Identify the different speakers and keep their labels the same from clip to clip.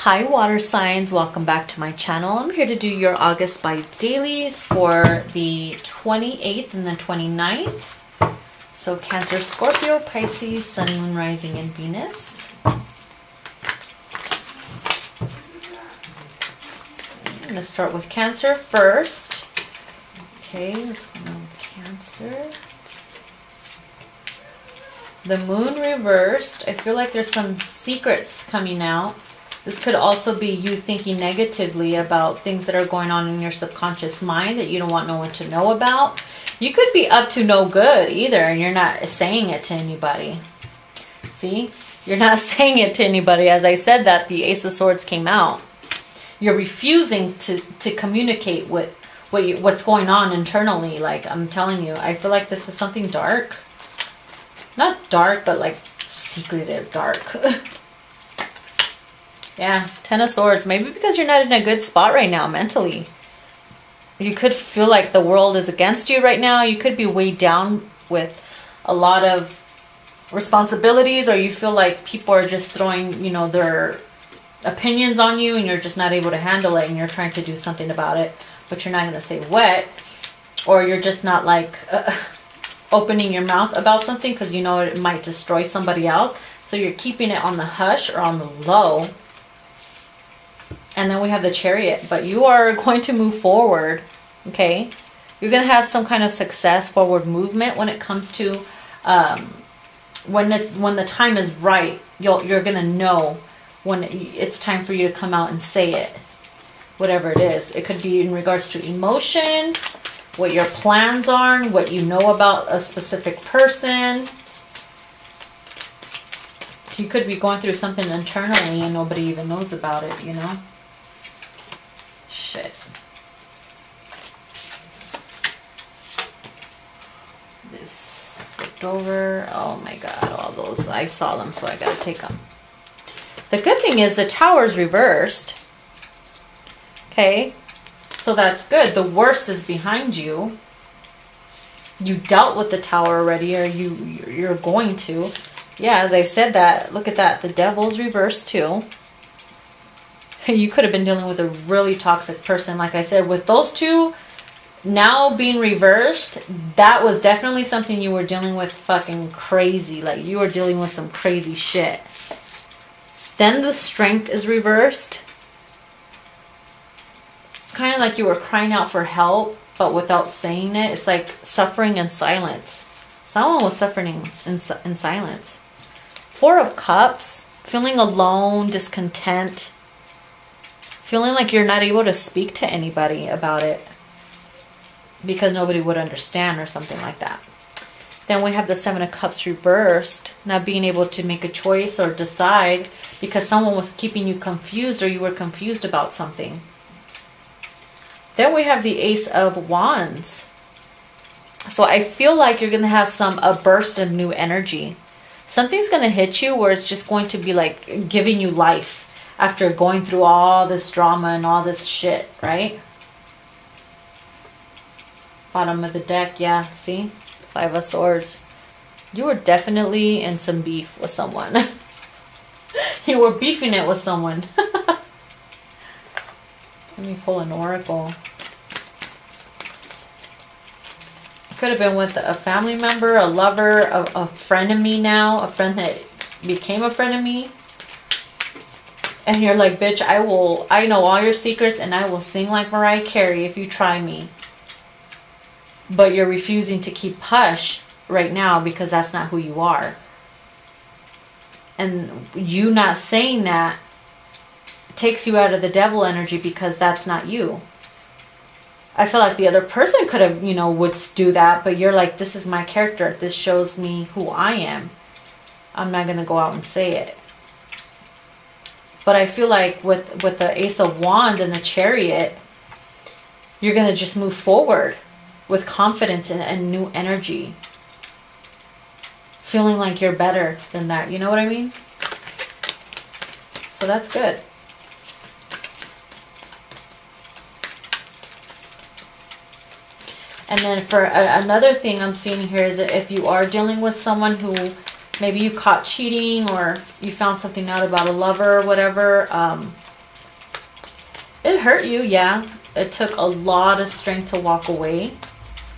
Speaker 1: Hi water signs, welcome back to my channel. I'm here to do your August by dailies for the 28th and the 29th. So Cancer, Scorpio, Pisces, Sun, Moon, Rising, and Venus. I'm going to start with Cancer first. Okay, let's go with Cancer. The Moon reversed. I feel like there's some secrets coming out. This could also be you thinking negatively about things that are going on in your subconscious mind that you don't want no one to know about. You could be up to no good either, and you're not saying it to anybody. See? You're not saying it to anybody. As I said that, the Ace of Swords came out. You're refusing to communicate with what's going on internally. Like, I'm telling you, I feel like this is something dark. Not dark, but like secretive dark. Yeah, Ten of Swords. Maybe because you're not in a good spot right now mentally. You could feel like the world is against you right now. You could be weighed down with a lot of responsibilities, or you feel like people are just throwing, you know, their opinions on you and you're just not able to handle it and you're trying to do something about it, but you're not going to say what, or you're just not like opening your mouth about something because you know it might destroy somebody else. So you're keeping it on the hush or on the low. And then we have the Chariot, but you are going to move forward, okay? You're going to have some kind of success, forward movement when it comes to when the time is right. You're going to know when it's time for you to come out and say it, whatever it is. It could be in regards to emotion, what your plans are, what you know about a specific person. You could be going through something internally and nobody even knows about it, you know? Shit. This flipped over. Oh my god, all those. I saw them, so I gotta take them. The good thing is the Tower's reversed. Okay? So that's good. The worst is behind you. You dealt with the Tower already, or you're going to. Yeah, as I said that, look at that. The Devil's reversed too. You could have been dealing with a really toxic person. Like I said, with those two now being reversed, that was definitely something you were dealing with fucking crazy. Like you were dealing with some crazy shit. Then the Strength is reversed. It's kind of like you were crying out for help, but without saying it. It's like suffering in silence. Someone was suffering in silence. Four of Cups, feeling alone, discontent, feeling like you're not able to speak to anybody about it because nobody would understand or something like that. Then we have the Seven of Cups reversed, not being able to make a choice or decide because someone was keeping you confused or you were confused about something. Then we have the Ace of Wands. So I feel like you're going to have a burst of new energy. Something's going to hit you where it's just going to be like giving you life after going through all this drama and all this shit, right? Bottom of the deck, yeah, see? Five of Swords. You were definitely in some beef with someone. You were beefing it with someone. Let me pull an oracle. Could have been with a family member, a lover, a frenemy now, a friend that became a frenemy. And you're like, bitch, I know all your secrets and I will sing like Mariah Carey if you try me. But you're refusing to keep hush right now because that's not who you are. And you not saying that takes you out of the devil energy because that's not you. I feel like the other person could have, you know, would do that, but you're like, this is my character. This shows me who I am. I'm not going to go out and say it. But I feel like with the Ace of Wands and the Chariot, you're going to just move forward with confidence and new energy. Feeling like you're better than that. You know what I mean? So that's good. And then for another thing I'm seeing here is that if you are dealing with someone who maybe you caught cheating or you found something out about a lover or whatever, It hurt you, yeah. It took a lot of strength to walk away.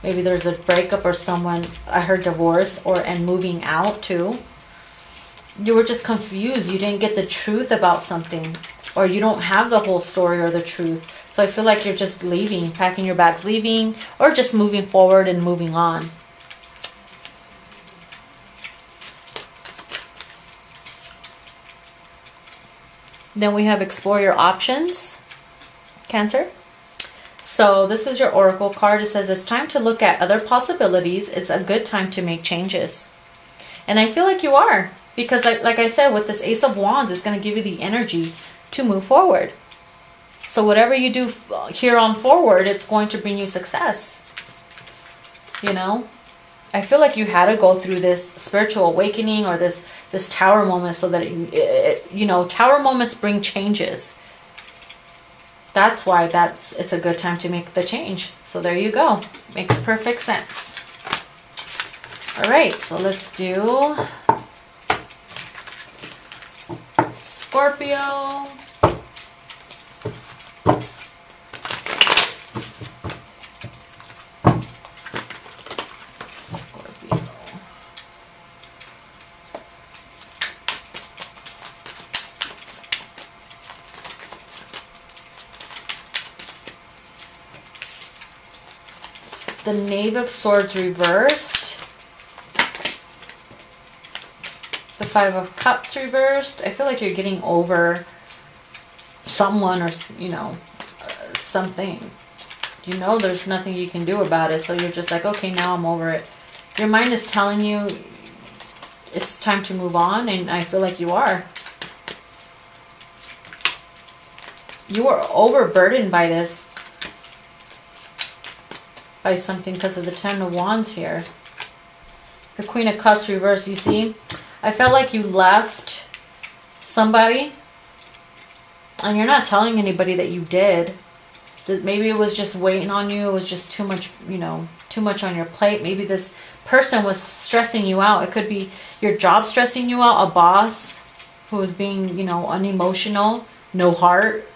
Speaker 1: Maybe there's a breakup or someone, I heard divorce and moving out too. You were just confused. You didn't get the truth about something, or you don't have the whole story or the truth. So I feel like you're just leaving, packing your bags, leaving, or just moving forward and moving on. Then we have explore your options, Cancer. So this is your oracle card. It says it's time to look at other possibilities. It's a good time to make changes. And I feel like you are, because like I said, with this Ace of Wands, it's going to give you the energy to move forward. So whatever you do here on forward, it's going to bring you success. You know, I feel like you had to go through this spiritual awakening or this tower moment so that, you know, tower moments bring changes. That's why it's a good time to make the change. So there you go. Makes perfect sense. All right, so let's do Scorpio. The Knave of Swords reversed. The Five of Cups reversed. I feel like you're getting over someone or, you know, something. You know there's nothing you can do about it. So you're just like, okay, now I'm over it. Your mind is telling you it's time to move on. And I feel like you are. You are overburdened by this. By something because of the Ten of Wands here. The Queen of Cups reversed, you see? I felt like you left somebody and you're not telling anybody that you did. That maybe it was just waiting on you. It was just too much, you know, too much on your plate. Maybe this person was stressing you out. It could be your job stressing you out. A boss who was being, you know, unemotional, no heart.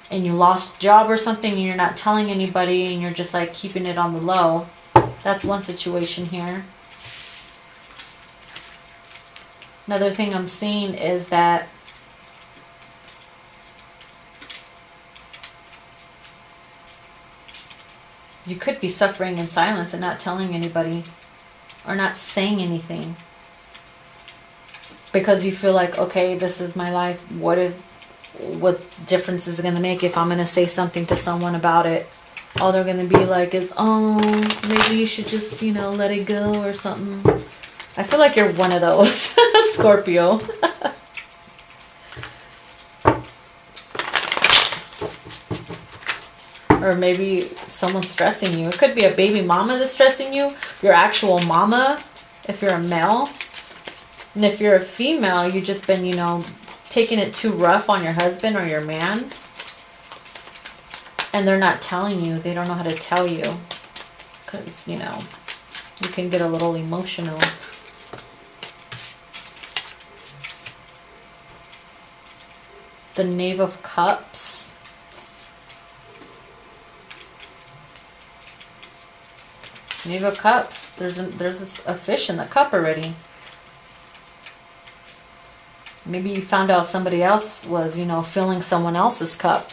Speaker 1: And you lost job or something and you're not telling anybody and you're just like keeping it on the low. That's one situation here. Another thing I'm seeing is that you could be suffering in silence and not telling anybody or not saying anything. Because you feel like, okay, this is my life. What difference is it going to make if I'm going to say something to someone about it? All they're going to be like is, oh, maybe you should just, you know, let it go or something. I feel like you're one of those, Scorpio. Or maybe someone's stressing you. It could be a baby mama that's stressing you. Your actual mama, if you're a male. And if you're a female, you've just been, you know, taking it too rough on your husband or your man, and they're not telling you. They don't know how to tell you because, you know, you can get a little emotional. The Knave of Cups. Knave of Cups. There's a fish in the cup already. Maybe you found out somebody else was, you know, filling someone else's cup.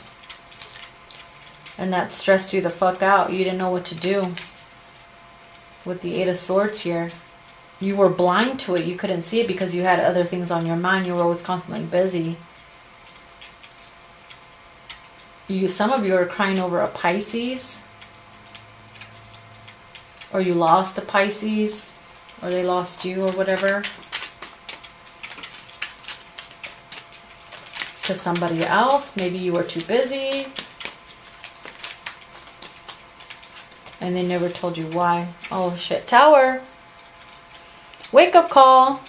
Speaker 1: And that stressed you the fuck out. You didn't know what to do. With the Eight of Swords here. You were blind to it. You couldn't see it because you had other things on your mind. You were always constantly busy. Some of you are crying over a Pisces. Or you lost a Pisces. Or they lost you or whatever. To somebody else. Maybe you were too busy. And they never told you why. Oh shit. Tower. Wake up call.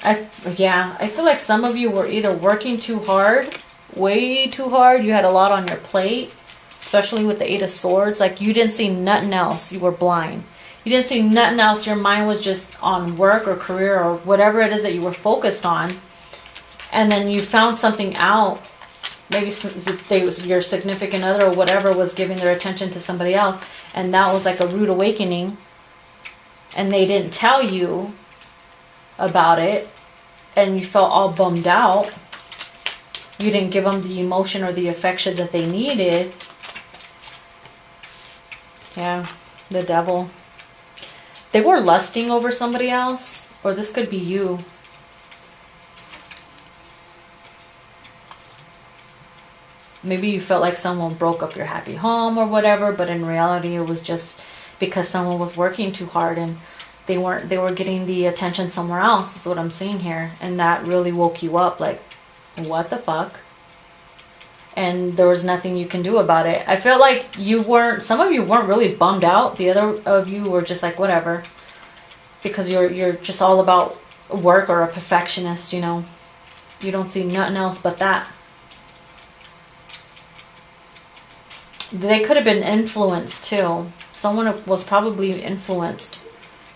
Speaker 1: I feel like some of you were either working too hard. Way too hard. You had a lot on your plate. Especially with the Eight of Swords. Like you didn't see nothing else. You were blind. You didn't see nothing else. Your mind was just on work or career or whatever it is that you were focused on. and then you found something out. Maybe your significant other or whatever was giving their attention to somebody else, and that was like a rude awakening, and they didn't tell you about it, and you felt all bummed out. You didn't give them the emotion or the affection that they needed. Yeah, the devil. They were lusting over somebody else, or this could be you. Maybe you felt like someone broke up your happy home or whatever, but in reality it was just because someone was working too hard and they were getting the attention somewhere else, is what I'm seeing here. And that really woke you up, like, what the fuck? And there was nothing you can do about it. I feel like some of you weren't really bummed out. The other of you were just like, whatever. Because you're just all about work, or a perfectionist, you know. You don't see nothing else but that. They could have been influenced too. Someone was probably influenced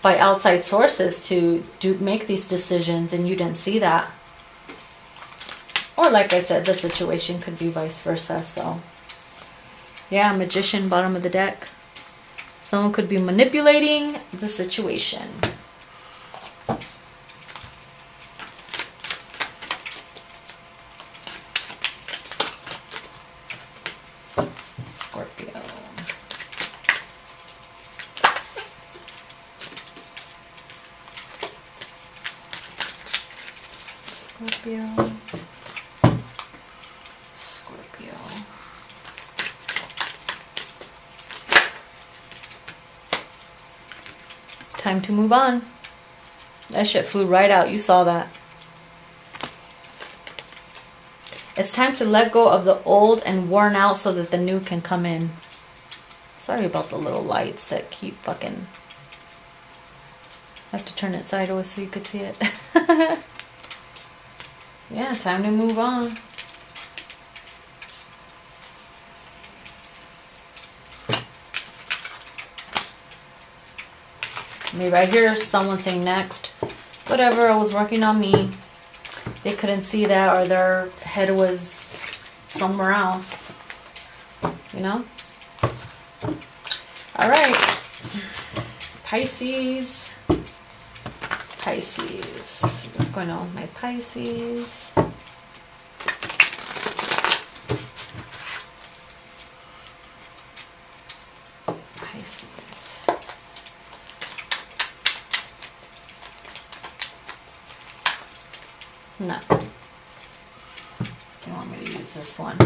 Speaker 1: by outside sources to make these decisions, and you didn't see that. Or like I said, the situation could be vice versa. So yeah, Magician, bottom of the deck. Someone could be manipulating the situation. Scorpio. Scorpio. Scorpio. Time to move on. That shit flew right out. You saw that. It's time to let go of the old and worn out so that the new can come in. Sorry about the little lights that keep fucking... I have to turn it sideways so you could see it. Yeah, time to move on. Maybe I hear someone saying next, whatever, I was working on me. They couldn't see that, or their head was somewhere else. You know? Alright. Pisces. Pisces. What's going on with my Pisces? Pisces. No. You want me to use this one?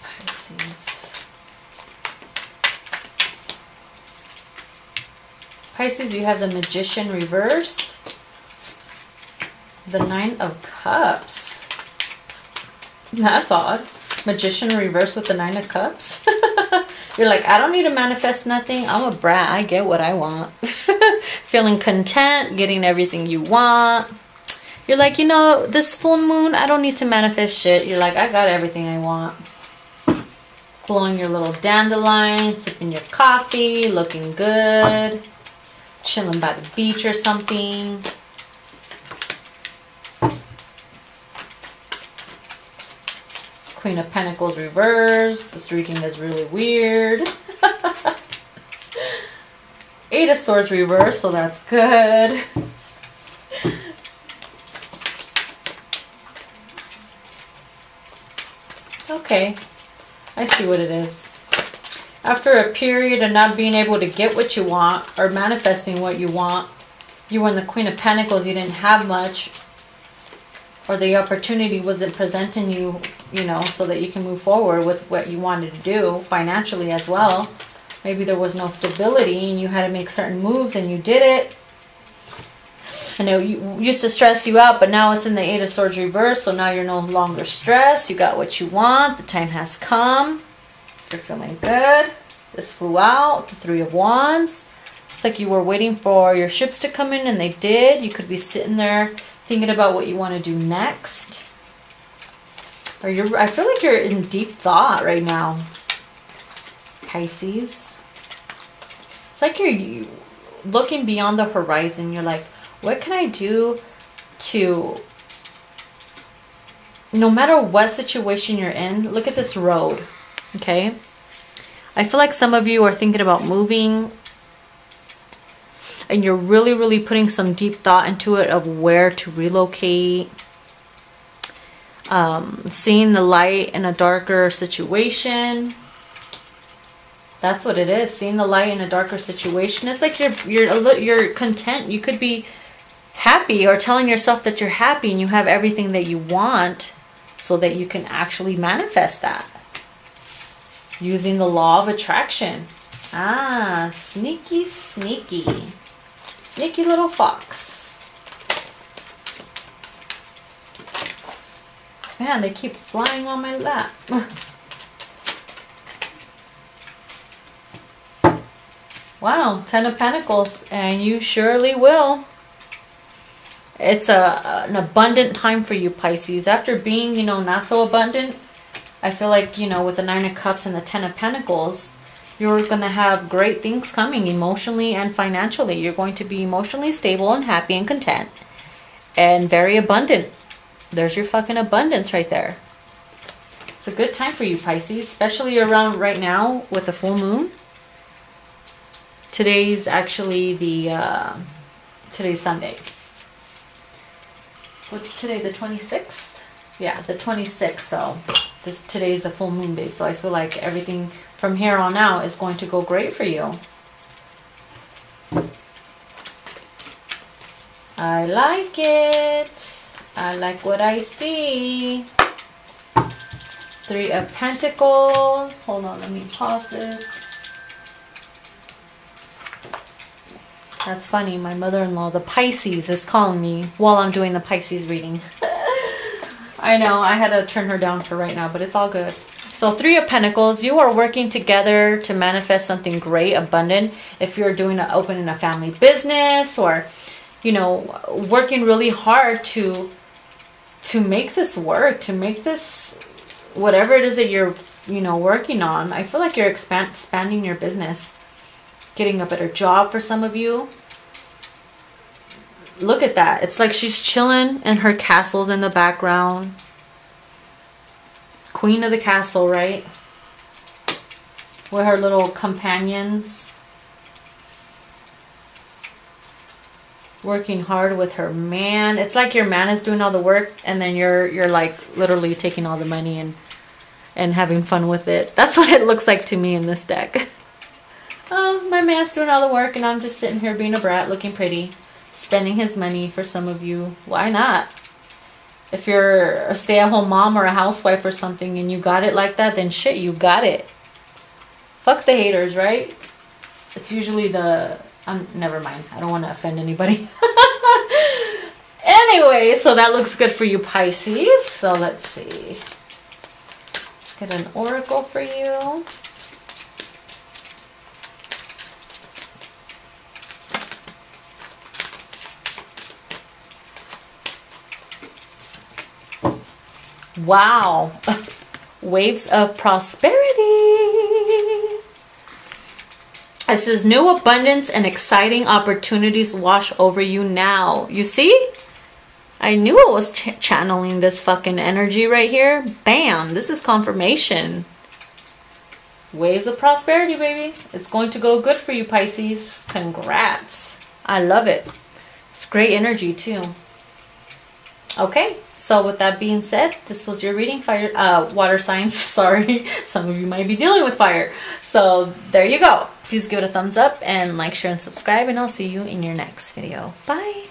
Speaker 1: Pisces. Pisces, you have the Magician reversed. The Nine of Cups. That's odd. Magician reversed with the Nine of Cups. You're like, I don't need to manifest nothing. I'm a brat. I get what I want. Feeling content, getting everything you want. You're like, you know, this full moon, I don't need to manifest shit. You're like, I got everything I want. Blowing your little dandelion, sipping your coffee, looking good. Chilling by the beach or something. Queen of Pentacles reversed. This reading is really weird. Eight of Swords reversed, so that's good. Okay, I see what it is. After a period of not being able to get what you want, or manifesting what you want, you were in the Queen of Pentacles, you didn't have much, or the opportunity wasn't presenting you, you know, so that you can move forward with what you wanted to do financially as well. Maybe there was no stability and you had to make certain moves and you did it. I know you used to stress you out, but now it's in the Eight of Swords reverse, so now you're no longer stressed. You got what you want. The time has come. You're feeling good. This flew out. The Three of Wands. It's like you were waiting for your ships to come in and they did. You could be sitting there thinking about what you want to do next. Or I feel like you're in deep thought right now, Pisces. It's like you're looking beyond the horizon. You're like, what can I do to, no matter what situation you're in, look at this road, okay? I feel like some of you are thinking about moving, and you're really, really putting some deep thought into it of where to relocate. Seeing the light in a darker situation. That's what it is. Seeing the light in a darker situation. It's like you're content. You could be happy, or telling yourself that you're happy and you have everything that you want, so that you can actually manifest that. Using the law of attraction. Ah, sneaky, sneaky. Sneaky little fox. Man, they keep flying on my lap. Wow, 10 of Pentacles, and you surely will. It's an abundant time for you, Pisces. After being, you know, not so abundant, I feel like, you know, with the 9 of Cups and the 10 of Pentacles, you're going to have great things coming emotionally and financially. You're going to be emotionally stable and happy and content and very abundant. There's your fucking abundance right there. It's a good time for you, Pisces, especially around right now with the full moon. Today's actually today's Sunday. What's today, the 26th? Yeah, the 26th. So today's the full moon day. So I feel like everything from here on out is going to go great for you. I like it. I like what I see. 3 of Pentacles. Hold on, let me pause this. That's funny. My mother-in-law, the Pisces, is calling me while I'm doing the Pisces reading. I know. I had to turn her down for right now, but it's all good. So 3 of Pentacles. You are working together to manifest something great, abundant. If you're opening a family business, or, you know, working really hard to make this work, to make this, whatever it is that you're, you know, working on. I feel like you're expanding your business, getting a better job for some of you. Look at that. It's like she's chilling and her castle's in the background. Queen of the castle, right? With her little companions. Working hard with her man. It's like your man is doing all the work, and then you're like literally taking all the money and having fun with it. That's what it looks like to me in this deck. Oh, my man's doing all the work, and I'm just sitting here being a brat, looking pretty, spending his money. For some of you, why not? If you're a stay-at-home mom or a housewife or something and you got it like that, then shit, you got it. Fuck the haters, right? It's usually the... never mind. I don't want to offend anybody. Anyway, so that looks good for you, Pisces. So let's see. Let's get an oracle for you. Wow. Waves of prosperity. It says new abundance and exciting opportunities wash over you now. You see? I knew it was channeling this fucking energy right here. Bam. This is confirmation. Waves of prosperity, baby. It's going to go good for you, Pisces. Congrats. I love it. It's great energy too. Okay. So with that being said, this was your reading, water signs. Sorry, some of you might be dealing with fire. So there you go. Please give it a thumbs up and like, share, and subscribe, and I'll see you in your next video. Bye.